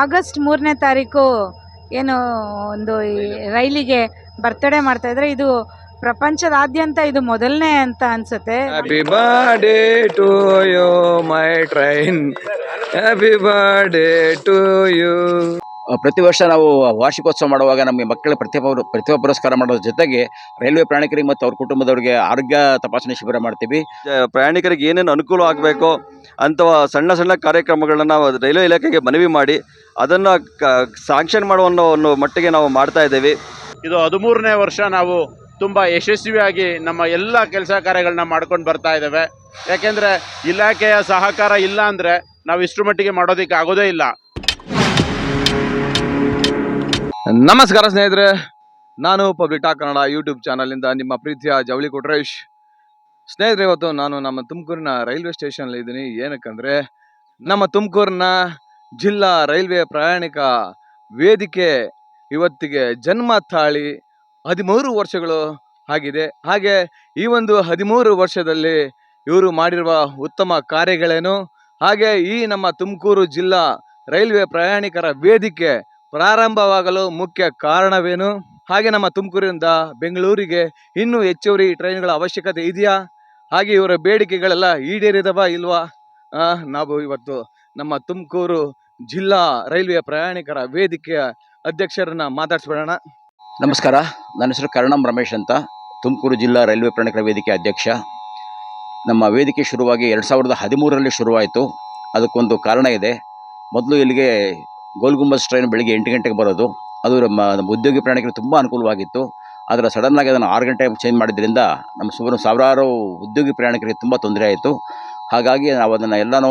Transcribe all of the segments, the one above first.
August 3ನೇ ತಾರೀಕು ಏನು ಒಂದು ಈ ರೈಲಿಗೆ ಬರ್ತಡೇ ಮಾಡ್ತಾ ಇದ್ದಾರೆ. ಇದು ಪ್ರಪಂಚದಾದ್ಯಂತ ಇದು ಮೊದಲನೇ ಅಂತ ಅನ್ಸುತ್ತೆ. Happy birthday to you my train, happy birthday to you. ಪ್ರತಿ ವರ್ಷ ನಾವು ವಾರ್ಷಿಕೋತ್ಸವ ಮಾಡುವಾಗ ನಮಗೆ ಮಕ್ಕಳ ಪ್ರತಿಭಾ ಪುರಸ್ಕಾರ ಮಾಡೋದ್ರ ಜೊತೆಗೆ ರೈಲ್ವೆ ಪ್ರಯಾಣಿಕರಿಗೆ ಮತ್ತು ಅವ್ರ ಕುಟುಂಬದವರಿಗೆ ಆರೋಗ್ಯ ತಪಾಸಣೆ ಶಿಬಿರ ಮಾಡ್ತೀವಿ. ಪ್ರಯಾಣಿಕರಿಗೆ ಏನೇನು ಅನುಕೂಲ ಆಗಬೇಕು ಅಥವಾ ಸಣ್ಣ ಸಣ್ಣ ಕಾರ್ಯಕ್ರಮಗಳನ್ನ ನಾವು ರೈಲ್ವೆ ಇಲಾಖೆಗೆ ಮನವಿ ಮಾಡಿ ಅದನ್ನು ಸ್ಯಾಂಕ್ಷನ್ ಮಾಡುವ ಒಂದು ಮಟ್ಟಿಗೆ ನಾವು ಮಾಡ್ತಾ ಇದ್ದೀವಿ. ಇದು 13ನೇ ವರ್ಷ ನಾವು ತುಂಬ ಯಶಸ್ವಿಯಾಗಿ ನಮ್ಮ ಎಲ್ಲ ಕೆಲಸ ಕಾರ್ಯಗಳನ್ನ ಮಾಡ್ಕೊಂಡು ಬರ್ತಾ ಇದ್ದೇವೆ. ಯಾಕೆಂದರೆ ಇಲಾಖೆಯ ಸಹಕಾರ ಇಲ್ಲ ಅಂದರೆ ನಾವು ಇಷ್ಟರ ಮಟ್ಟಿಗೆ ಮಾಡೋದಕ್ಕೆ ಆಗೋದೇ ಇಲ್ಲ. ನಮಸ್ಕಾರ ಸ್ನೇಹಿತರೆ, ನಾನು ಪಬ್ಲಿಕ್ ಟಾಕ್ ಕನ್ನಡ ಯೂಟ್ಯೂಬ್ ಚಾನಲಿಂದ ನಿಮ್ಮ ಪ್ರೀತಿಯ ಜವಳಿ ಕೊಟ್ರೇಶ್. ಸ್ನೇಹಿತರೆ, ಇವತ್ತು ನಾನು ನಮ್ಮ ತುಮಕೂರಿನ ರೈಲ್ವೆ ಸ್ಟೇಷನಲ್ಲಿ ಇದ್ದೀನಿ. ಏನಕ್ಕಂದರೆ ನಮ್ಮ ತುಮಕೂರಿನ ಜಿಲ್ಲಾ ರೈಲ್ವೆ ಪ್ರಯಾಣಿಕ ವೇದಿಕೆ ಇವತ್ತಿಗೆ ಜನ್ಮ ತಾಳಿ 13 ವರ್ಷಗಳು ಆಗಿದೆ. ಹಾಗೆ ಈ ಒಂದು 13 ವರ್ಷದಲ್ಲಿ ಇವರು ಮಾಡಿರುವ ಉತ್ತಮ ಕಾರ್ಯಗಳೇನು, ಹಾಗೆ ಈ ನಮ್ಮ ತುಮಕೂರು ಜಿಲ್ಲಾ ರೈಲ್ವೆ ಪ್ರಯಾಣಿಕರ ವೇದಿಕೆ ಪ್ರಾರಂಭವಾಗಲು ಮುಖ್ಯ ಕಾರಣವೇನು, ಹಾಗೆ ನಮ್ಮ ತುಮಕೂರಿನಿಂದ ಬೆಂಗಳೂರಿಗೆ ಇನ್ನೂ ಹೆಚ್ಚುವರಿ ಟ್ರೈನ್ಗಳ ಅವಶ್ಯಕತೆ ಇದೆಯಾ, ಹಾಗೆ ಇವರ ಬೇಡಿಕೆಗಳೆಲ್ಲ ಈಡೇರಿದವ ಇಲ್ವಾ, ನಾವು ಇವತ್ತು ನಮ್ಮ ತುಮಕೂರು ಜಿಲ್ಲಾ ರೈಲ್ವೆ ಪ್ರಯಾಣಿಕರ ವೇದಿಕೆಯ ಅಧ್ಯಕ್ಷರನ್ನ ಮಾತಾಡ್ಸ್ಬಿಡೋಣ. ನಮಸ್ಕಾರ, ನನ್ನ ಹೆಸರು ಕರ್ಣಂ ರಮೇಶ್ ಅಂತ, ತುಮಕೂರು ಜಿಲ್ಲಾ ರೈಲ್ವೆ ಪ್ರಯಾಣಿಕರ ವೇದಿಕೆ ಅಧ್ಯಕ್ಷ. ನಮ್ಮ ವೇದಿಕೆ ಶುರುವಾಗಿ 2013ರಲ್ಲಿ ಶುರುವಾಯಿತು. ಅದಕ್ಕೊಂದು ಕಾರಣ ಇದೆ. ಮೊದಲು ಇಲ್ಲಿಗೆ ಗೋಲ್ ಗುಂಬಜ್ ಟ್ರೈನ್ ಬೆಳಿಗ್ಗೆ 8 ಗಂಟೆಗೆ ಬರೋದು. ಅದು ನಮ್ಮ ಉದ್ಯೋಗಿ ಪ್ರಯಾಣಿಕರಿಗೆ ತುಂಬ ಅನುಕೂಲವಾಗಿತ್ತು. ಆದರೆ ಸಡನ್ನಾಗಿ ಅದನ್ನು 6 ಗಂಟೆಗೆ ಚೇಂಜ್ ಮಾಡಿದ್ರಿಂದ ನಮ್ಮ ಸಾವಿರಾರು ಉದ್ಯೋಗಿ ಪ್ರಯಾಣಿಕರಿಗೆ ತುಂಬ ತೊಂದರೆ ಆಯಿತು. ಹಾಗಾಗಿ ನಾವು ಅದನ್ನು ಎಲ್ಲನೂ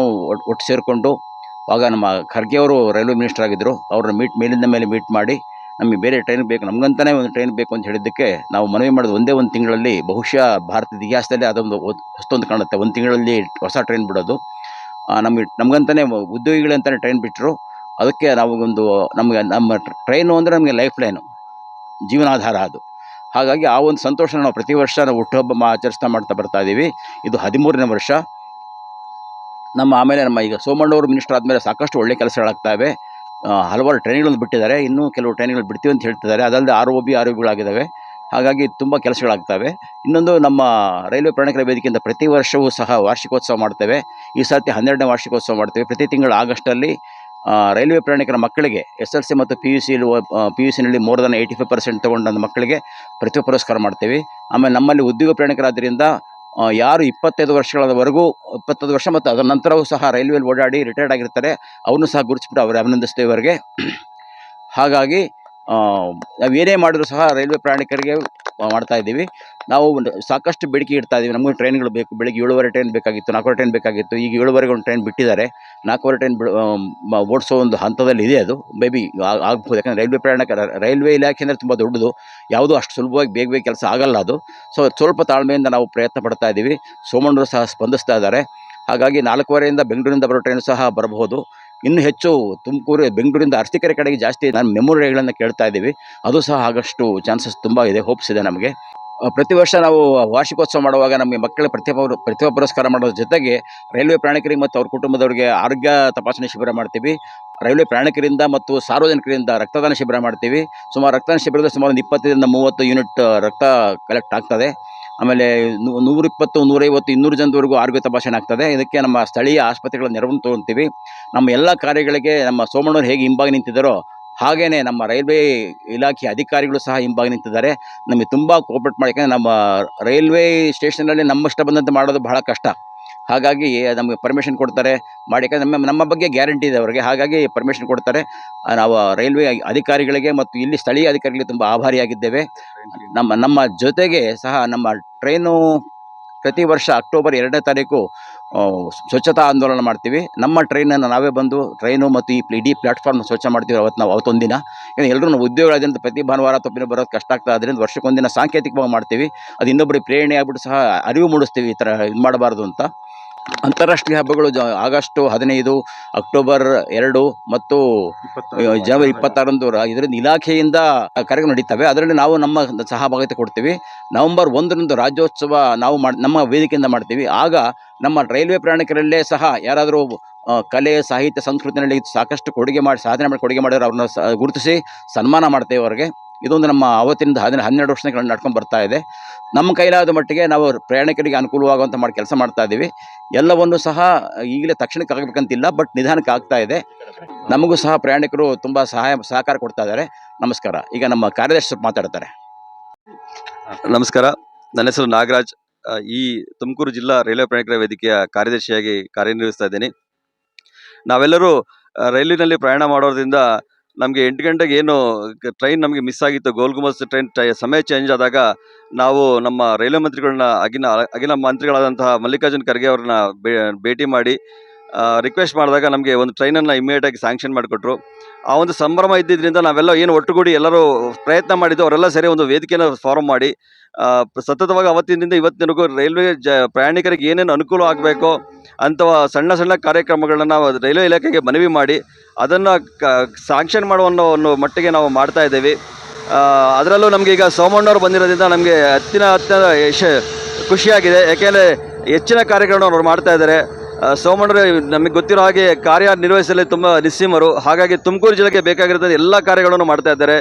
ಒಟ್ಟು ಸೇರಿಕೊಂಡು, ಆಗ ನಮ್ಮ ಖರ್ಗೆ ಅವರು ರೈಲ್ವೆ ಮಿನಿಸ್ಟರ್ ಆಗಿದ್ದರು, ಅವ್ರನ್ನ ಮೇಲಿಂದ ಮೇಲೆ ಮೀಟ್ ಮಾಡಿ ನಮಗೆ ಬೇರೆ ಟ್ರೈನ್ ಬೇಕು, ನಮಗಂತಲೇ ಒಂದು ಟ್ರೈನ್ ಬೇಕು ಅಂತ ಹೇಳಿದ್ದಕ್ಕೆ ನಾವು ಮನವಿ ಮಾಡೋದು ಒಂದೇ ಒಂದು ತಿಂಗಳಲ್ಲಿ, ಬಹುಶಃ ಭಾರತದ ಇತಿಹಾಸದಲ್ಲಿ ಅದೊಂದು ಹೊಸತೊಂದು ಕಾಣುತ್ತೆ. ಒಂದು ತಿಂಗಳಲ್ಲಿ ಹೊಸ ಟ್ರೈನ್ ಬಿಡೋದು. ನಮಗಂತಲೇ ಉದ್ಯೋಗಿಗಳಂತಲೇ ಟ್ರೈನ್ ಬಿಟ್ಟರು. ಅದಕ್ಕೆ ನಮ್ಮ ಟ್ರೈನು ಅಂದರೆ ನಮಗೆ ಲೈಫ್ ಲೈನು, ಜೀವನಾಧಾರ ಅದು. ಹಾಗಾಗಿ ಆ ಒಂದು ಸಂತೋಷ ನಾವು ಪ್ರತಿ ವರ್ಷ ನಾವು ಹುಟ್ಟುಹಬ್ಬ ಆಚರಿಸ್ತಾ ಮಾಡ್ತಾ ಬರ್ತಾ ಇದ್ದೀವಿ. ಇದು 13ನೇ ವರ್ಷ. ಆಮೇಲೆ ಈಗ ಸೋಮಣ್ಣವರು ಮಿನಿಸ್ಟರ್ ಆದಮೇಲೆ ಸಾಕಷ್ಟು ಒಳ್ಳೆ ಕೆಲಸಗಳಾಗ್ತಾವೆ. ಹಲವಾರು ಟ್ರೈನ್ಗಳನ್ನು ಬಿಟ್ಟಿದ್ದಾರೆ, ಇನ್ನೂ ಕೆಲವು ಟ್ರೈನ್ಗಳು ಬಿಡ್ತೀವಿ ಅಂತ ಹೇಳ್ತಿದ್ದಾರೆ. ಅದಲ್ಲದೆ ಆರೋಗ್ಯಗಳಾಗಿದ್ದಾವೆ. ಹಾಗಾಗಿ ತುಂಬ ಕೆಲಸಗಳಾಗ್ತವೆ. ಇನ್ನೊಂದು, ನಮ್ಮ ರೈಲ್ವೆ ಪ್ರಯಾಣಿಕರ ವೇದಿಕೆಯಿಂದ ಪ್ರತಿ ವರ್ಷವೂ ಸಹ ವಾರ್ಷಿಕೋತ್ಸವ ಮಾಡ್ತೇವೆ. ಈ ಸರ್ತಿ 12ನೇ ವಾರ್ಷಿಕೋತ್ಸವ ಮಾಡ್ತೇವೆ. ಪ್ರತಿ ತಿಂಗಳು ಆಗಸ್ಟಲ್ಲಿ ರೈಲ್ವೆ ಪ್ರಯಾಣಿಕರ ಮಕ್ಕಳಿಗೆ SLC ಮತ್ತು PUCನಲ್ಲಿ ಮೋರ್ ದನ್ 85% ತೊಗೊಂಡ ಮಕ್ಕಳಿಗೆ ಪ್ರತಿಭಾ ಪುರಸ್ಕಾರ ಮಾಡ್ತೇವೆ. ಆಮೇಲೆ ನಮ್ಮಲ್ಲಿ ಉದ್ಯೋಗ ಪ್ರಯಾಣಿಕರಾದ್ದರಿಂದ ಯಾರು 25 ವರ್ಷಗಳವರೆಗೂ 25 ವರ್ಷ ಮತ್ತು ಅದರ ನಂತರವೂ ಸಹ ರೈಲ್ವೆಯಲ್ಲಿ ಓಡಾಡಿ ರಿಟೈರ್ಡ್ ಆಗಿರ್ತಾರೆ, ಅವನ್ನೂ ಸಹ ಗುರುತಿಸ್ಬಿಟ್ಟು ಅವರೇ ಅಭಿನಂದಿಸ್ತೇವೆ ಅವರಿಗೆ. ಹಾಗಾಗಿ ನಾವೇನೇ ಮಾಡಿದರೂ ಸಹ ರೈಲ್ವೆ ಪ್ರಯಾಣಿಕರಿಗೆ ಮಾಡ್ತಾ ಇದ್ದೀವಿ. ನಾವು ಸಾಕಷ್ಟು ಬೇಡಿಕೆ ಇಡ್ತಾ ಇದ್ದೀವಿ. ನಮಗೂ ಟ್ರೈನ್ಗಳು ಬೇಕು. ಬೆಳಿಗ್ಗೆ 7:15 ಟ್ರೈನ್ ಬೇಕಾಗಿತ್ತು, 4:15 ಟ್ರೈನ್ ಬೇಕಾಗಿತ್ತು. ಈಗ 7:15 ಒಂದು ಟ್ರೈನ್ ಬಿಟ್ಟಿದ್ದಾರೆ. 4:15 ಟ್ರೈನ್ ಓಡಿಸೋ ಒಂದು ಹಂತದಲ್ಲಿ ಇದೆ. ಅದು ಮೇ ಬಿ ಆಗ್ಬೋದು. ಯಾಕಂದರೆ ರೈಲ್ವೆ ಇಲಾಖೆ ಅಂದರೆ ತುಂಬ ದೊಡ್ಡದು, ಯಾವುದೂ ಅಷ್ಟು ಸುಲಭವಾಗಿ ಬೇಗ ಕೆಲಸ ಆಗಲ್ಲ ಅದು. ಸ್ವಲ್ಪ ತಾಳ್ಮೆಯಿಂದ ನಾವು ಪ್ರಯತ್ನ ಪಡ್ತಾ ಇದ್ದೀವಿ. ಸೋಮಣ್ಣರು ಸಹ ಸ್ಪಂದಿಸ್ತಾ ಇದ್ದಾರೆ. ಹಾಗಾಗಿ 4:15ರಿಂದ ಬೆಂಗಳೂರಿಂದ ಬರೋ ಟ್ರೈನ್ ಸಹ ಬರಬಹುದು. ಇನ್ನೂ ಹೆಚ್ಚು ಬೆಂಗಳೂರಿಂದ ಅರಸೀಕೆರೆ ಕಡೆಗೆ ಜಾಸ್ತಿ ಮೆಮೊರಿಗಳನ್ನು ಕೇಳ್ತಾ ಇದ್ದೀವಿ. ಅದು ಸಹ ಆಗಷ್ಟು ಚಾನ್ಸಸ್ ತುಂಬ ಇದೆ, ಹೋಪ್ಸ್ ಇದೆ ನಮಗೆ. ಪ್ರತಿ ವರ್ಷ ನಾವು ವಾರ್ಷಿಕೋತ್ಸವ ಮಾಡುವಾಗ ನಮಗೆ ಮಕ್ಕಳ ಪ್ರತಿಭಾ ಪುರಸ್ಕಾರ ಮಾಡೋದ್ರ ಜೊತೆಗೆ ರೈಲ್ವೆ ಪ್ರಯಾಣಿಕರಿಗೆ ಮತ್ತು ಅವ್ರ ಕುಟುಂಬದವರಿಗೆ ಆರೋಗ್ಯ ತಪಾಸಣೆ ಶಿಬಿರ ಮಾಡ್ತೀವಿ. ರೈಲ್ವೆ ಪ್ರಯಾಣಿಕರಿಂದ ಮತ್ತು ಸಾರ್ವಜನಿಕರಿಂದ ರಕ್ತದಾನ ಶಿಬಿರ ಮಾಡ್ತೀವಿ. ರಕ್ತದಾನ ಶಿಬಿರದಲ್ಲಿ ಸುಮಾರು 20ರಿಂದ 30 ಯೂನಿಟ್ ರಕ್ತ ಕಲೆಕ್ಟ್ ಆಗ್ತದೆ. ಆಮೇಲೆ 120, 150, 200 ಜನದವರೆಗೂ ಆರೋಗ್ಯ ತಪಾಸಣೆ ಆಗ್ತದೆ. ಇದಕ್ಕೆ ನಮ್ಮ ಸ್ಥಳೀಯ ಆಸ್ಪತ್ರೆಗಳ ನೆರವನ್ನು ತೊಗೊಳ್ತೀವಿ. ನಮ್ಮ ಎಲ್ಲ ಕಾರ್ಯಗಳಿಗೆ ನಮ್ಮ ಸೋಮಣ್ಣವರು ಹೇಗೆ ಹಿಂಬಾಗಿ ನಿಂತಿದ್ದಾರೋ ಹಾಗೆಯೇ ನಮ್ಮ ರೈಲ್ವೆ ಇಲಾಖೆ ಅಧಿಕಾರಿಗಳು ಸಹ ಹಿಂಬಾಗಿ ನಿಂತಿದ್ದಾರೆ. ನಮಗೆ ತುಂಬ ಕೋಆಪ್ರೇಟ್ ಮಾಡಿ. ಯಾಕೆಂದರೆ ನಮ್ಮ ರೈಲ್ವೆ ಸ್ಟೇಷನಲ್ಲಿ ನಮ್ಮಷ್ಟ ಬಂದಂತೆ ಮಾಡೋದು ಬಹಳ ಕಷ್ಟ. ಹಾಗಾಗಿ ನಮಗೆ ಪರ್ಮಿಷನ್ ಕೊಡ್ತಾರೆ ಮಾಡಿ. ಯಾಕಂದರೆ ನಮ್ಮ ಬಗ್ಗೆ ಗ್ಯಾರಂಟಿ ಇದೆ ಅವರಿಗೆ. ಹಾಗಾಗಿ ಪರ್ಮಿಷನ್ ಕೊಡ್ತಾರೆ. ನಾವು ರೈಲ್ವೆ ಅಧಿಕಾರಿಗಳಿಗೆ ಮತ್ತು ಇಲ್ಲಿ ಸ್ಥಳೀಯ ಅಧಿಕಾರಿಗಳಿಗೆ ತುಂಬ ಆಭಾರಿಯಾಗಿದ್ದೇವೆ. ನಮ್ಮ ಜೊತೆಗೆ ಸಹ ನಮ್ಮ ಟ್ರೈನು ಪ್ರತಿ ವರ್ಷ ಅಕ್ಟೋಬರ್ 2ನೇ ತಾರೀಕು ಸ್ವಚ್ಛತಾ ಆಂದೋಲನ ಮಾಡ್ತೀವಿ. ನಮ್ಮ ಟ್ರೈನನ್ನು ನಾವೇ ಬಂದು ಟ್ರೈನು ಮತ್ತು ಈ ಇಡೀ ಪ್ಲ್ಯಾಟ್ಫಾರ್ಮ್ ಸ್ವಚ್ಛ ಮಾಡ್ತೀವಿ ಅವತ್ತೊಂದಿನ. ಎಲ್ಲರೂ ನಾವು ಉದ್ಯೋಗದಿಂದ ಪ್ರತಿ ಭಾನುವಾರ ತಪ್ಪಿನ ಬರೋದು ಕಷ್ಟ ಆಗ್ತದೆ. ಅದರಿಂದ ವರ್ಷಕ್ಕೊಂದಿನ ಸಾಂಕೇತಿಕವಾಗಿ ಮಾಡ್ತೀವಿ. ಅದು ಇನ್ನೊಬ್ಬರಿಗೆ ಪ್ರೇರಣೆ ಆಗ್ಬಿಟ್ಟು ಸಹ ಅರಿವು ಮೂಡಿಸ್ತೀವಿ, ಈ ಥರ ಇದು ಮಾಡಬಾರ್ದು ಅಂತ. ಅಂತಾರಾಷ್ಟ್ರೀಯ ಹಬ್ಬಗಳು ಆಗಸ್ಟ್ 15, ಅಕ್ಟೋಬರ್ 2 ಮತ್ತು ಜನವರಿ 26ರಂದು ಇದರಿಂದ ಇಲಾಖೆಯಿಂದ ಕಾರ್ಯಕ್ರಮ ನಡೀತವೆ. ಅದರಲ್ಲಿ ನಾವು ನಮ್ಮ ಸಹಭಾಗಿತ್ವ ಕೊಡ್ತೀವಿ. ನವೆಂಬರ್ 1ರಂದು ರಾಜ್ಯೋತ್ಸವ ನಾವು ನಮ್ಮ ವೇದಿಕೆಯಿಂದ ಮಾಡ್ತೀವಿ. ಆಗ ನಮ್ಮ ರೈಲ್ವೆ ಪ್ರಯಾಣಿಕರಲ್ಲೇ ಸಹ ಯಾರಾದರೂ ಕಲೆ ಸಾಹಿತ್ಯ ಸಂಸ್ಕೃತಿನಲ್ಲಿ ಸಾಕಷ್ಟು ಸಾಧನೆ ಮಾಡಿ ಕೊಡುಗೆ ಮಾಡಿದ್ರು ಅವ್ರನ್ನ ಗುರುತಿಸಿ ಸನ್ಮಾನ ಮಾಡ್ತೇವೆ ಅವ್ರಿಗೆ. ಇದೊಂದು ನಮ್ಮ ಆವತ್ತಿನಿಂದ 12 ವರ್ಷಗಳ ನಡ್ಕೊಂಡು ಬರ್ತಾ ಇದೆ. ನಮ್ಮ ಕೈಲಾದ ಮಟ್ಟಿಗೆ ನಾವು ಪ್ರಯಾಣಿಕರಿಗೆ ಅನುಕೂಲವಾಗುವಂಥ ಕೆಲಸ ಮಾಡ್ತಾ ಇದ್ದೀವಿ. ಎಲ್ಲವನ್ನು ಸಹ ಈಗಲೇ ತಕ್ಷಣಕ್ಕೆ ಆಗಬೇಕಂತಿಲ್ಲ, ಬಟ್ ನಿಧಾನಕ್ಕೆ ಆಗ್ತಾ ಇದೆ. ನಮಗೂ ಸಹ ಪ್ರಯಾಣಿಕರು ತುಂಬ ಸಹಕಾರ ಕೊಡ್ತಾ ಇದ್ದಾರೆ. ನಮಸ್ಕಾರ. ಈಗ ನಮ್ಮ ಕಾರ್ಯದರ್ಶಿ ಮಾತಾಡ್ತಾರೆ. ನಮಸ್ಕಾರ, ನನ್ನ ಹೆಸರು ನಾಗರಾಜ್. ಈ ತುಮಕೂರು ಜಿಲ್ಲಾ ರೈಲ್ವೆ ಪ್ರಯಾಣಿಕರ ವೇದಿಕೆಯ ಕಾರ್ಯದರ್ಶಿಯಾಗಿ ಕಾರ್ಯನಿರ್ವಹಿಸ್ತಾ ಇದ್ದೀನಿ. ನಾವೆಲ್ಲರೂ ರೈಲಿನಲ್ಲಿ ಪ್ರಯಾಣ ಮಾಡೋದ್ರಿಂದ ನಮಗೆ 8 ಗಂಟೆಗೆ ಏನು ಟ್ರೈನ್ ನಮಗೆ ಮಿಸ್ ಆಗಿತ್ತು, ಗೋಲ್ ಗುಂಬಜ್ ಟ್ರೈನ್ ಸಮಯ ಚೇಂಜ್ ಆದಾಗ ನಾವು ನಮ್ಮ ರೈಲ್ವೆ ಮಂತ್ರಿಗಳನ್ನ ಆಗಿನ ಮಂತ್ರಿಗಳಾದಂತಹ ಮಲ್ಲಿಕಾರ್ಜುನ್ ಖರ್ಗೆ ಅವ್ರನ್ನ ಭೇಟಿ ಮಾಡಿ ರಿಕ್ವೆಸ್ಟ್ ಮಾಡಿದಾಗ ನಮಗೆ ಒಂದು ಟ್ರೈನನ್ನು ಇಮಿಡಿಯೇಟಾಗಿ ಸ್ಯಾಂಕ್ಷನ್ ಮಾಡಿಕೊಟ್ರು. ಆ ಒಂದು ಸಂಭ್ರಮ ಇದ್ದಿದ್ದರಿಂದ ನಾವೆಲ್ಲ ಏನು ಒಟ್ಟುಗೂಡಿ ಎಲ್ಲರೂ ಪ್ರಯತ್ನ ಮಾಡಿದ್ದು, ಅವರೆಲ್ಲ ಸೇರಿ ಒಂದು ವೇದಿಕೆಯನ್ನು ಫಾರ್ಮ್ ಮಾಡಿ ಸತತವಾಗಿ ಅವತ್ತಿನಿಂದ ಇವತ್ತಿನವರೆಗೂ ರೈಲ್ವೆ ಪ್ರಯಾಣಿಕರಿಗೆ ಏನೇನು ಅನುಕೂಲ ಆಗಬೇಕೋ ಅಂಥ ಸಣ್ಣ ಸಣ್ಣ ಕಾರ್ಯಕ್ರಮಗಳನ್ನ ನಾವು ರೈಲ್ವೆ ಇಲಾಖೆಗೆ ಮನವಿ ಮಾಡಿ ಅದನ್ನು ಸ್ಯಾಂಕ್ಷನ್ ಮಾಡುವ ಒಂದು ಮಟ್ಟಿಗೆ ನಾವು ಮಾಡ್ತಾ ಇದ್ದೀವಿ. ಅದರಲ್ಲೂ ನಮಗೆ ಈಗ ಸೋಮಣ್ಣವ್ರು ಬಂದಿರೋದ್ರಿಂದ ನಮಗೆ ಖುಷಿಯಾಗಿದೆ. ಯಾಕೆಂದರೆ ಹೆಚ್ಚಿನ ಕಾರ್ಯಕ್ರಮವನ್ನು ಅವ್ರು ಮಾಡ್ತಾ ಇದ್ದಾರೆ. ಸೋಮಣ್ಣರು ನಮಗೆ ಗೊತ್ತಿರೋ ಹಾಗೆ ಕಾರ್ಯನಿರ್ವಹಿಸಲು ತುಂಬ ನಿಸ್ಸೀಮರು. ಹಾಗಾಗಿ ತುಮಕೂರು ಜಿಲ್ಲೆಗೆ ಬೇಕಾಗಿರೋದು ಎಲ್ಲ ಕಾರ್ಯಗಳನ್ನು ಮಾಡ್ತಾ ಇದ್ದಾರೆ.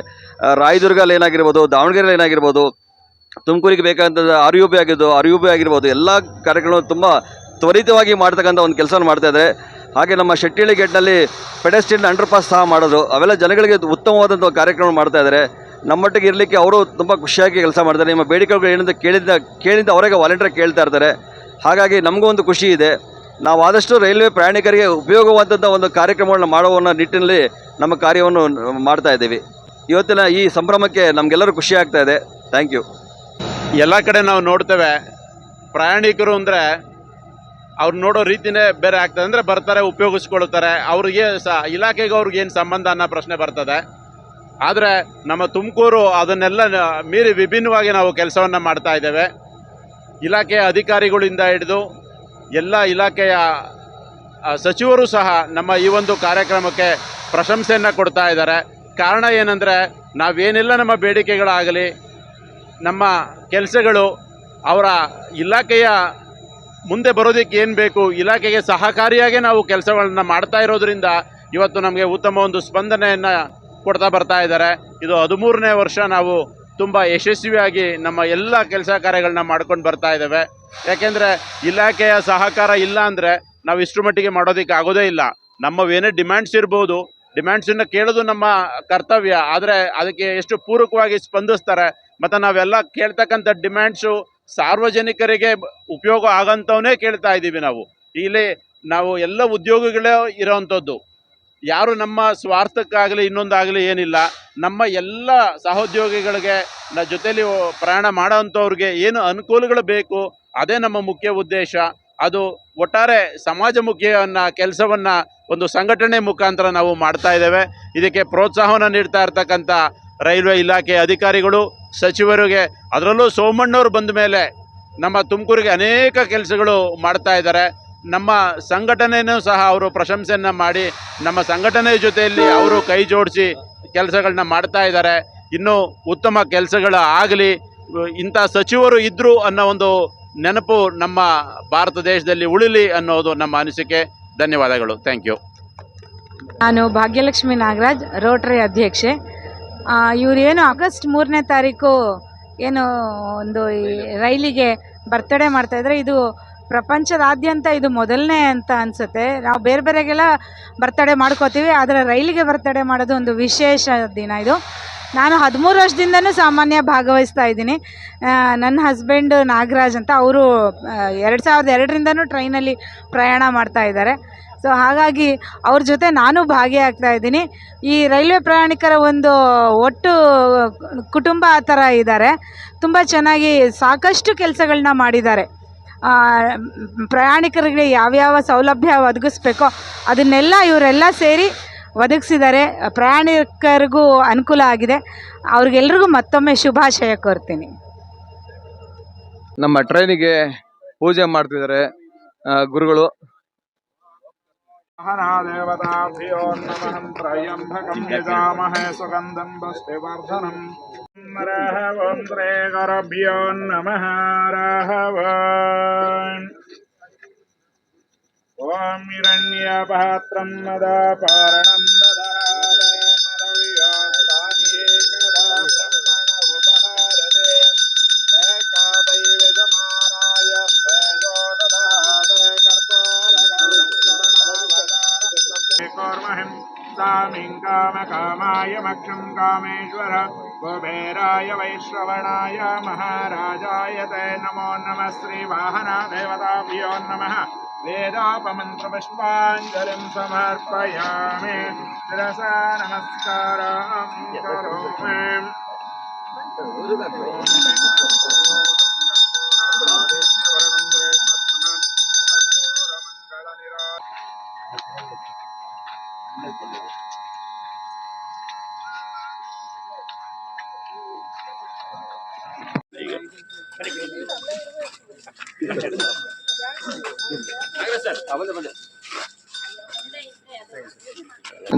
ರಾಯದುರ್ಗಲ್ಲಿ ಏನಾಗಿರ್ಬೋದು, ದಾವಣಗೆರೆಯಲ್ಲಿ ಏನಾಗಿರ್ಬೋದು, ತುಮಕೂರಿಗೆ ಬೇಕಾದಂಥ ಆರ್ ಯು ಬಿ ಆಗಿರ್ಬೋದು, ಎಲ್ಲ ಕಾರ್ಯಕ್ರಮಗಳು ತುಂಬ ತ್ವರಿತವಾಗಿ ಮಾಡ್ತಕ್ಕಂಥ ಒಂದು ಕೆಲಸವನ್ನು ಮಾಡ್ತಾ ಇದ್ದಾರೆ. ಹಾಗೆ ನಮ್ಮ ಶೆಟ್ಟಿಹಳ್ಳಿ ಗೇಟ್ನಲ್ಲಿ ಪೆಡೆಸ್ಟ್ರಿಯನ್ ಅಂಡರ್ಪಾಸ್ ಸಹ ಮಾಡೋದು, ಅವೆಲ್ಲ ಜನಗಳಿಗೆ ಉತ್ತಮವಾದಂಥ ಕಾರ್ಯಕ್ರಮ ಮಾಡ್ತಾ ಇದ್ದಾರೆ. ನಮ್ಮೊಟ್ಟಿಗೆ ಇರಲಿಕ್ಕೆ ಅವರು ತುಂಬ ಖುಷಿಯಾಗಿ ಕೆಲಸ ಮಾಡ್ತಾರೆ. ನಿಮ್ಮ ಬೇಡಿಕೆಗಳು ಏನಿಂದ ಕೇಳಿದ ಅವರಿಗೆ ವಾಲಂಟಿಯರ್ ಕೇಳ್ತಾ ಇರ್ತಾರೆ. ಹಾಗಾಗಿ ನಮಗೂ ಒಂದು ಖುಷಿ ಇದೆ. ನಾವು ಆದಷ್ಟು ರೈಲ್ವೆ ಪ್ರಯಾಣಿಕರಿಗೆ ಉಪಯೋಗವಾದಂಥ ಒಂದು ಕಾರ್ಯಕ್ರಮಗಳನ್ನ ಮಾಡುವ ನಿಟ್ಟಿನಲ್ಲಿ ನಮ್ಮ ಕಾರ್ಯವನ್ನು ಮಾಡ್ತಾ ಇದ್ದೀವಿ. ಇವತ್ತಿನ ಈ ಸಂಭ್ರಮಕ್ಕೆ ನಮಗೆಲ್ಲರೂ ಖುಷಿ ಆಗ್ತಾ ಇದೆ. Thank you. ಎಲ್ಲ ಕಡೆ ನಾವು ನೋಡ್ತೇವೆ, ಪ್ರಯಾಣಿಕರು ಅಂದರೆ ಅವ್ರು ನೋಡೋ ರೀತಿನೇ ಬೇರೆ ಆಗ್ತದೆ. ಅಂದರೆ ಬರ್ತಾರೆ, ಉಪಯೋಗಿಸ್ಕೊಳ್ತಾರೆ, ಅವ್ರಿಗೆ ಇಲಾಖೆಗೆ ಅವ್ರಿಗೆ ಏನು ಸಂಬಂಧ ಅನ್ನೋ ಪ್ರಶ್ನೆ ಬರ್ತದೆ. ಆದರೆ ನಮ್ಮ ತುಮಕೂರು ಅದನ್ನೆಲ್ಲ ಮೀರಿ ವಿಭಿನ್ನವಾಗಿ ನಾವು ಕೆಲಸವನ್ನು ಮಾಡ್ತಾ ಇದ್ದೇವೆ. ಇಲಾಖೆಯ ಅಧಿಕಾರಿಗಳಿಂದ ಹಿಡಿದು ಎಲ್ಲ ಇಲಾಖೆಯ ಸಚಿವರು ಸಹ ನಮ್ಮ ಈ ಒಂದು ಕಾರ್ಯಕ್ರಮಕ್ಕೆ ಪ್ರಶಂಸೆಯನ್ನು ಕೊಡ್ತಾ ಇದ್ದಾರೆ. ಕಾರಣ ಏನಂದರೆ, ನಾವೇನೆಲ್ಲ ನಮ್ಮ ಬೇಡಿಕೆಗಳಾಗಲಿ, ನಮ್ಮ ಕೆಲಸಗಳು ಅವರ ಇಲಾಖೆಯ ಮುಂದೆ ಬರೋದಕ್ಕೆ ಏನು ಬೇಕು, ಇಲಾಖೆಗೆ ಸಹಕಾರಿಯಾಗಿ ನಾವು ಕೆಲಸಗಳನ್ನ ಮಾಡ್ತಾ ಇರೋದ್ರಿಂದ ಇವತ್ತು ನಮಗೆ ಉತ್ತಮ ಒಂದು ಸ್ಪಂದನೆಯನ್ನು ಕೊಡ್ತಾ ಬರ್ತಾ ಇದ್ದಾರೆ. ಇದು 13ನೇ ವರ್ಷ ನಾವು ತುಂಬ ಯಶಸ್ವಿಯಾಗಿ ನಮ್ಮ ಎಲ್ಲ ಕೆಲಸ ಕಾರ್ಯಗಳನ್ನ ಮಾಡ್ಕೊಂಡು ಬರ್ತಾ ಇದ್ದೇವೆ. ಯಾಕೆಂದರೆ ಇಲಾಖೆಯ ಸಹಕಾರ ಇಲ್ಲ ಅಂದರೆ ನಾವು ಇಷ್ಟರ ಮಟ್ಟಿಗೆ ಮಾಡೋದಕ್ಕೆ ಆಗೋದೇ ಇಲ್ಲ. ನಮ್ಮವೇನೇ ಡಿಮ್ಯಾಂಡ್ಸ್ ಇರ್ಬೋದು, ಡಿಮ್ಯಾಂಡ್ಸನ್ನು ಕೇಳೋದು ನಮ್ಮ ಕರ್ತವ್ಯ. ಆದರೆ ಅದಕ್ಕೆ ಎಷ್ಟು ಪೂರಕವಾಗಿ ಸ್ಪಂದಿಸ್ತಾರೆ, ಮತ್ತು ನಾವೆಲ್ಲ ಕೇಳ್ತಕ್ಕಂಥ ಡಿಮ್ಯಾಂಡ್ಸು ಸಾರ್ವಜನಿಕರಿಗೆ ಉಪಯೋಗ ಆಗಂಥವನ್ನೇ ಕೇಳ್ತಾ ಇದ್ದೀವಿ. ಇಲ್ಲಿ ನಾವು ಎಲ್ಲ ಉದ್ಯೋಗಿಗಳೇ ಇರೋವಂಥದ್ದು, ಯಾರು ನಮ್ಮ ಸ್ವಾರ್ಥಕ್ಕಾಗಲಿ ಇನ್ನೊಂದಾಗಲಿ ಏನಿಲ್ಲ. ನಮ್ಮ ಎಲ್ಲ ಸಹೋದ್ಯೋಗಿಗಳಿಗೆ ಜೊತೆಯಲ್ಲಿ ಪ್ರಯಾಣ ಮಾಡೋವಂಥವ್ರಿಗೆ ಏನು ಅನುಕೂಲಗಳು ಬೇಕು, ಅದೇ ನಮ್ಮ ಮುಖ್ಯ ಉದ್ದೇಶ. ಅದು ಒಟ್ಟಾರೆ ಸಮಾಜಮುಖಿ ಕೆಲಸವನ್ನು ಒಂದು ಸಂಘಟನೆ ಮುಖಾಂತರ ನಾವು ಮಾಡ್ತಾ ಇದ್ದೇವೆ. ಇದಕ್ಕೆ ಪ್ರೋತ್ಸಾಹವನ್ನು ನೀಡ್ತಾ ಇರ್ತಕ್ಕಂಥ ರೈಲ್ವೆ ಇಲಾಖೆ ಅಧಿಕಾರಿಗಳು, ಸಚಿವರಿಗೆ, ಅದರಲ್ಲೂ ಸೋಮಣ್ಣವ್ರು ಬಂದ ಮೇಲೆ ನಮ್ಮ ತುಮಕೂರಿಗೆ ಅನೇಕ ಕೆಲಸಗಳು ಮಾಡ್ತಾ ಇದ್ದಾರೆ. ನಮ್ಮ ಸಂಘಟನೆಯೂ ಸಹ ಅವರು ಪ್ರಶಂಸೆಯನ್ನು ಮಾಡಿ ನಮ್ಮ ಸಂಘಟನೆ ಜೊತೆಯಲ್ಲಿ ಅವರು ಕೈ ಜೋಡಿಸಿ ಕೆಲಸಗಳನ್ನ ಮಾಡ್ತಾ ಇದ್ದಾರೆ. ಇನ್ನೂ ಉತ್ತಮ ಕೆಲಸಗಳು ಆಗಲಿ, ಇಂಥ ಸಚಿವರು ಇದ್ದರು ಅನ್ನೋ ಒಂದು ನೆನಪು ನಮ್ಮ ಭಾರತ ದೇಶದಲ್ಲಿ ಉಳಿಲಿ ಅನ್ನೋದು ನಮ್ಮ ಅನಿಸಿಕೆ. ಧನ್ಯವಾದಗಳು. Thank you. ನಾನು ಭಾಗ್ಯಲಕ್ಷ್ಮಿ ನಾಗರಾಜ್, ರೋಟರಿ ಅಧ್ಯಕ್ಷೆ. ಇವರೇನು ಆಗಸ್ಟ್ 3ನೇ ತಾರೀಕು ಏನು ಒಂದು ರೈಲಿಗೆ ಬರ್ತಡೇ ಮಾಡ್ತಾಯಿದ್ರೆ, ಇದು ಪ್ರಪಂಚದಾದ್ಯಂತ ಇದು ಮೊದಲನೇ ಅಂತ ಅನಿಸುತ್ತೆ. ನಾವು ಬೇರೆ ಬೇರೆಗೆಲ್ಲ ಬರ್ತಡೇ ಮಾಡ್ಕೋತೀವಿ, ಆದರೆ ರೈಲಿಗೆ ಬರ್ತಡೇ ಮಾಡೋದು ಒಂದು ವಿಶೇಷ ದಿನ ಇದು. ನಾನು 13 ವರ್ಷದಿಂದನೂ ಸಾಮಾನ್ಯ ಭಾಗವಹಿಸ್ತಾ ಇದ್ದೀನಿ. ನನ್ನ ಹಸ್ಬೆಂಡು ನಾಗರಾಜ್ ಅಂತ, ಅವರು 2002ರಿಂದನೂ ಟ್ರೈನಲ್ಲಿ ಪ್ರಯಾಣ ಮಾಡ್ತಾ ಇದ್ದಾರೆ. ಸೊ ಹಾಗಾಗಿ ಅವ್ರ ಜೊತೆ ನಾನು ಭಾಗಿಯಾಗ್ತಾ ಇದ್ದೀನಿ. ಈ ರೈಲ್ವೆ ಪ್ರಯಾಣಿಕರ ಒಂದು ಒಟ್ಟು ಕುಟುಂಬ ಆ ಥರ ಇದ್ದಾರೆ. ತುಂಬ ಚೆನ್ನಾಗಿ ಸಾಕಷ್ಟು ಕೆಲಸಗಳನ್ನ ಮಾಡಿದ್ದಾರೆ. ಪ್ರಯಾಣಿಕರಿಗೆ ಯಾವ್ಯಾವ ಸೌಲಭ್ಯ ಒದಗಿಸ್ಬೇಕೋ ಅದನ್ನೆಲ್ಲ ಇವರೆಲ್ಲ ಸೇರಿ ಒದಗಿಸಿದ್ದಾರೆ. ಪ್ರಯಾಣಿಕರಿಗೂ ಅನುಕೂಲ ಆಗಿದೆ. ಅವ್ರಿಗೆಲ್ರಿಗೂ ಮತ್ತೊಮ್ಮೆ ಶುಭಾಶಯ ಕೋರ್ತೀನಿ. ನಮ್ಮ ಟ್ರೈನಿಗೆ ಪೂಜೆ ಮಾಡ್ತಿದ್ದಾರೆ ಗುರುಗಳು. ದೇವತಾಭ್ಯೋ ನಮಃ ತ್ರಯಂಬಕಂ ಯಜಾಮಹೇ ಸುಗಂಧಂ ಪುಷ್ಟಿವರ್ಧನಂ ಓಂ ಶ್ರೀ ಗುರುಭ್ಯೋ ನಮಃ ಓಂ ಹಿರಣ್ಯಪಾತ್ರಂ ಮದಾಪಾರಣಂ ದದಾತೆ ಮರವಿಯೋಸ್ತಾನಿ ಏಕದಾ ಬ್ರಹ್ಮಣ ಉಪಹಾರದೆ ಏಕಾದೈವ ಜಮಾನಾಯ ತೇಜೋ ದದಾತೆ ಕರ್ಪೂರಗೌರಂ ಕರುಣಾವತಾರಂ सामिं कामकामाय मक्षं कामेश्वर कुबेराय वैश्रवणाय महाराजाय ते नमो नमः श्रीवाहनदेवताभ्यो नमः वेदापमन्त्रपुष्पाञ्जलिं समर्पयामि शिरसा नमस्कारं करोमि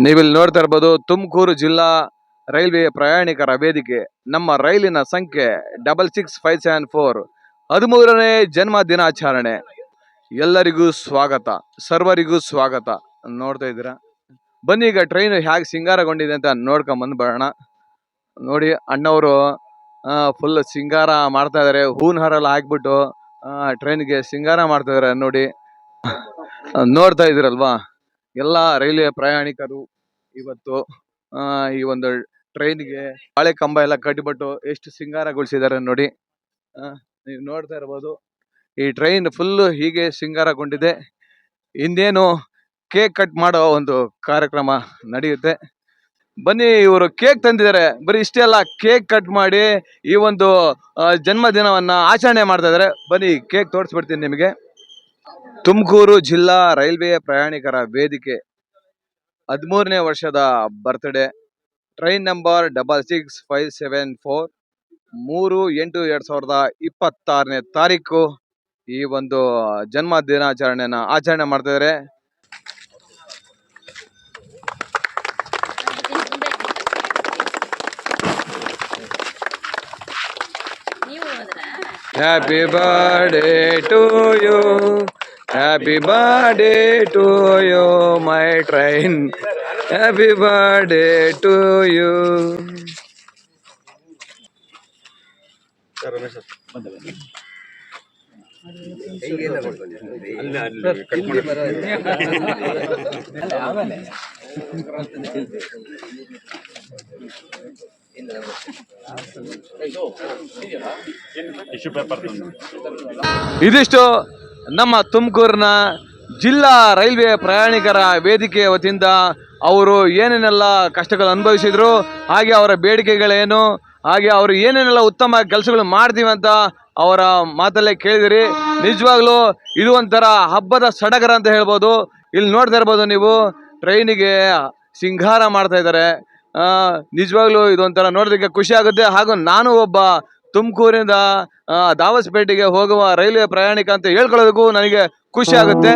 ನೀವಿಲ್ಲಿ ನೋಡ್ತಾ ಇರ್ಬೋದು ತುಮಕೂರು ಜಿಲ್ಲಾ ರೈಲ್ವೆ ಪ್ರಯಾಣಿಕರ ವೇದಿಕೆ. ನಮ್ಮ ರೈಲಿನ ಸಂಖ್ಯೆ 66574 13ನೇ ಜನ್ಮ ದಿನಾಚರಣೆ. ಎಲ್ಲರಿಗೂ ಸ್ವಾಗತ, ಸರ್ವರಿಗೂ ಸ್ವಾಗತ. ನೋಡ್ತಾ ಇದ್ದೀರಾ, ಬನ್ನಿ ಈಗ ಟ್ರೈನ್ ಹೇಗೆ ಸಿಂಗಾರಗೊಂಡಿದೆ ಅಂತ ನೋಡ್ಕೊಂಡ್ ಬಂದ್ಬಿಡೋಣ. ನೋಡಿ, ಅಣ್ಣವರು ಫುಲ್ ಸಿಂಗಾರ ಮಾಡ್ತಾ ಇದಾರೆ. ಹೂವಿನ ಹಾರ ಎಲ್ಲ ಹಾಕ್ಬಿಟ್ಟು ಟ್ರೈನ್ಗೆ ಸಿಂಗಾರ ಮಾಡ್ತಾ ಇದಾರೆ ನೋಡಿ. ನೋಡ್ತಾ ಇದೀರಲ್ವಾ, ಎಲ್ಲ ರೈಲ್ವೆ ಪ್ರಯಾಣಿಕರು ಇವತ್ತು ಈ ಒಂದು ಟ್ರೈನ್ಗೆ ಬಾಳೆ ಕಂಬ ಎಲ್ಲ ಕಟ್ಟಿಬಿಟ್ಟು ಎಷ್ಟು ಸಿಂಗಾರಗೊಳಿಸಿದ್ದಾರೆ ನೋಡಿ. ನೀವು ನೋಡ್ತಾ ಇರ್ಬೋದು, ಈ ಟ್ರೈನ್ ಫುಲ್ ಹೀಗೆ ಸಿಂಗಾರಗೊಂಡಿದೆ. ಇನ್ನೇನು ಕೇಕ್ ಕಟ್ ಮಾಡೋ ಒಂದು ಕಾರ್ಯಕ್ರಮ ನಡೆಯುತ್ತೆ. ಬನ್ನಿ, ಇವರು ಕೇಕ್ ತಂದಿದ್ದಾರೆ. ಬರೀ ಇಷ್ಟೇ ಅಲ್ಲ, ಕೇಕ್ ಕಟ್ ಮಾಡಿ ಈ ಒಂದು ಜನ್ಮದಿನವನ್ನ ಆಚರಣೆ ಮಾಡ್ತಾ ಇದಾರೆ. ಬನ್ನಿ, ಕೇಕ್ ತೋರಿಸ್ಬಿಡ್ತೀನಿ ನಿಮಗೆ. ತುಮಕೂರು ಜಿಲ್ಲಾ ರೈಲ್ವೆ ಪ್ರಯಾಣಿಕರ ವೇದಿಕೆ 13ನೇ ವರ್ಷದ ಬರ್ತ್ಡೇ. ಟ್ರೈನ್ ನಂಬರ್ 66574 3/8/2026ನೇ ತಾರೀಕು ಈ ಒಂದು ಜನ್ಮ ದಿನಾಚರಣೆನ ಆಚರಣೆ ಮಾಡ್ತಾ ಇದಾರೆ. Happy birthday to you, happy birthday to you my train, happy birthday to you. ಇದಿಷ್ಟು ನಮ್ಮ ತುಮಕೂರಿನ ಜಿಲ್ಲಾ ರೈಲ್ವೆ ಪ್ರಯಾಣಿಕರ ವೇದಿಕೆಯ ವತಿಯಿಂದ ಅವರು ಏನೇನೆಲ್ಲ ಕಷ್ಟಗಳು ಅನುಭವಿಸಿದ್ರು, ಹಾಗೆ ಅವರ ಬೇಡಿಕೆಗಳೇನು, ಹಾಗೆ ಅವರು ಏನೇನೆಲ್ಲ ಉತ್ತಮ ಕೆಲಸಗಳು ಮಾಡ್ತೀವಿ ಅಂತ ಅವರ ಮಾತಲ್ಲೇ ಕೇಳಿದಿರಿ. ನಿಜವಾಗ್ಲೂ ಇದು ಒಂಥರ ಹಬ್ಬದ ಸಡಗರ ಅಂತ ಹೇಳ್ಬೋದು. ಇಲ್ಲಿ ನೋಡ್ತಾ ಇರ್ಬೋದು ನೀವು, ಟ್ರೈನಿಗೆ ಸಿಂಗಾರ ಮಾಡ್ತಾ ಇದ್ದಾರೆ. ನಿಜವಾಗ್ಲೂ ಇದೊಂಥರ ನೋಡೋದಕ್ಕೆ ಖುಷಿ ಆಗುತ್ತೆ. ಹಾಗೂ ನಾನು ಒಬ್ಬ ತುಮಕೂರಿಂದ ದಾವಸ್ಪೇಟೆಗೆ ಹೋಗುವ ರೈಲ್ವೆ ಪ್ರಯಾಣಿಕ ಅಂತ ಹೇಳ್ಕೊಳ್ಳೋದಕ್ಕೂ ನನಗೆ ಖುಷಿ ಆಗುತ್ತೆ.